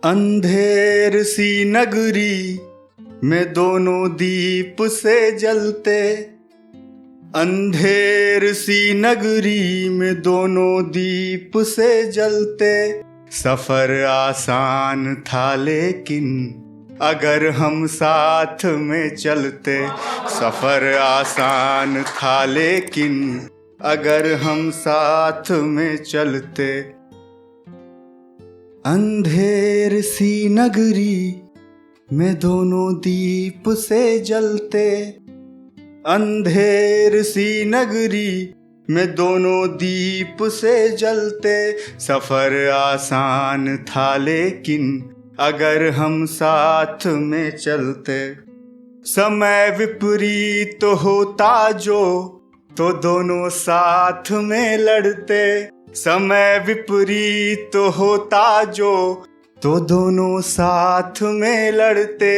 अंधेर सी नगरी में दोनों दीप से जलते, अंधेर सी नगरी में दोनों दीप से जलते। सफर आसान था लेकिन अगर हम साथ में चलते, सफर आसान था लेकिन अगर हम साथ में चलते। अंधेर सी नगरी में दोनों दीप से जलते, अंधेर सी नगरी में दोनों दीप से जलते। सफर आसान था लेकिन अगर हम साथ में चलते। समय विपरीत होता जो तो दोनों साथ में लड़ते, समय विपरीत होता जो तो दोनों साथ में लड़ते।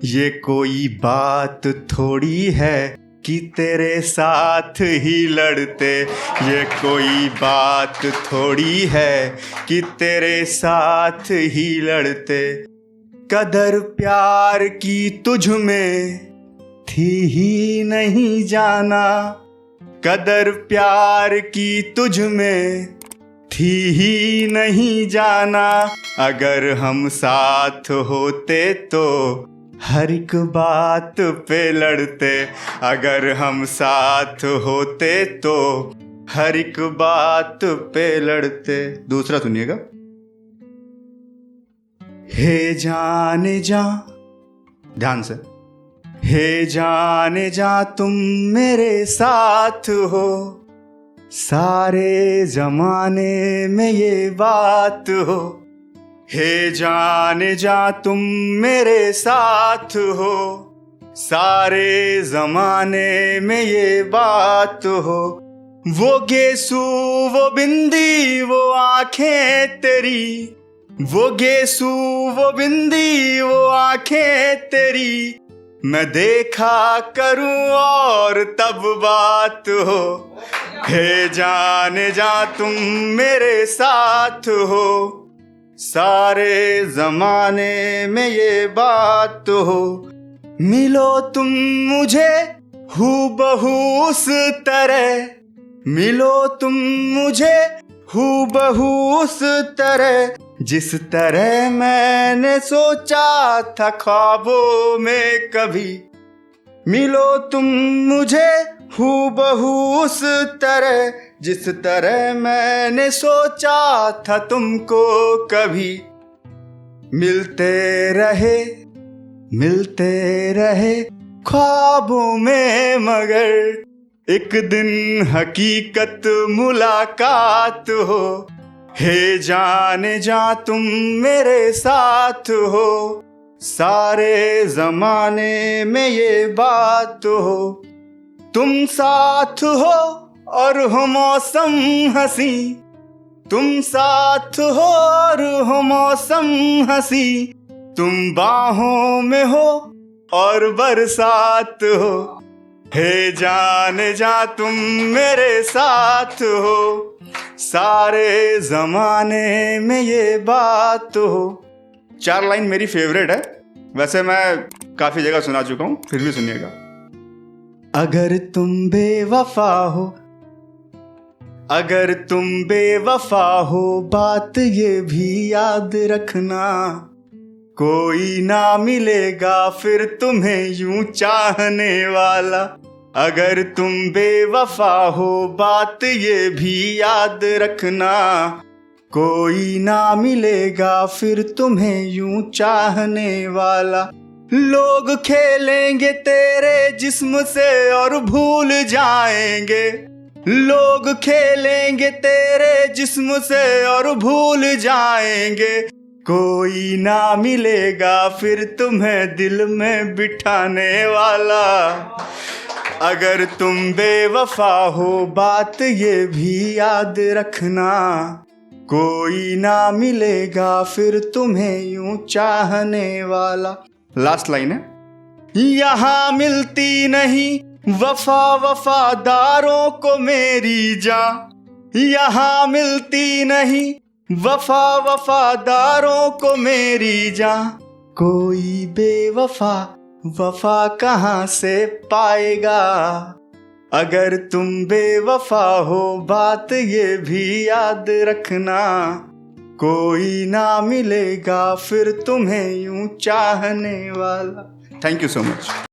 ये कोई बात थोड़ी है कि तेरे साथ ही लड़ते, ये कोई बात थोड़ी है कि तेरे साथ ही लड़ते। कदर प्यार की तुझ में थी ही नहीं जाना, कदर प्यार की तुझ में थी ही नहीं जाना। अगर हम साथ होते तो हर एक बात पे लड़ते, अगर हम साथ होते तो हर एक बात पे लड़ते। दूसरा सुनिएगा। हे जाने जा, ध्यान से, हे जाने जा तुम मेरे साथ हो, सारे जमाने में ये बात हो। हे जाने जा तुम मेरे साथ हो, सारे जमाने में ये बात हो। वो गेसू वो बिंदी वो आंखें तेरी, वो गेसू वो बिंदी वो आंखें तेरी, मैं देखा करूं और तब बात हो। हे जाने जा तुम मेरे साथ हो, सारे जमाने में ये बात हो। मिलो तुम मुझे हूबहू उस तरह, मिलो तुम मुझे हूबहू उस तरह, जिस तरह मैंने सोचा था ख्वाबों में कभी। मिलो तुम मुझे हूबहू उस तरह, जिस तरह मैंने सोचा था तुमको कभी। मिलते रहे ख्वाबों में, मगर एक दिन हकीकत मुलाकात हो। हे जाने जा तुम मेरे साथ हो, सारे जमाने में ये बात हो। तुम साथ हो और हो मौसम हंसी, तुम साथ हो और हो मौसम हंसी। तुम बाहों में हो और बरसात हो। हे जाने जा तुम मेरे साथ हो, सारे जमाने में ये बात हो। 4 लाइन मेरी फेवरेट है, वैसे मैं काफी जगह सुना चुका हूं, फिर भी सुनिएगा। अगर तुम बेवफा हो, अगर तुम बेवफा हो, बात ये भी याद रखना, कोई ना मिलेगा फिर तुम्हें यूं चाहने वाला। अगर तुम बेवफा हो, बात ये भी याद रखना, कोई ना मिलेगा फिर तुम्हें यूं चाहने वाला। लोग खेलेंगे तेरे जिस्म से और भूल जाएंगे, लोग खेलेंगे तेरे जिस्म से और भूल जाएंगे। कोई ना मिलेगा फिर तुम्हें दिल में बिठाने वाला। अगर तुम बेवफा हो, बात ये भी याद रखना, कोई ना मिलेगा फिर तुम्हें यूं चाहने वाला। लास्ट लाइन है। यहाँ मिलती नहीं वफा वफादारों को मेरी जान, यहाँ मिलती नहीं वफा वफादारों को मेरी जान, कोई बेवफा वफा कहाँ से पाएगा। अगर तुम बेवफा हो बात ये भी याद रखना, कोई ना मिलेगा फिर तुम्हें यूं चाहने वाला। Thank you so much.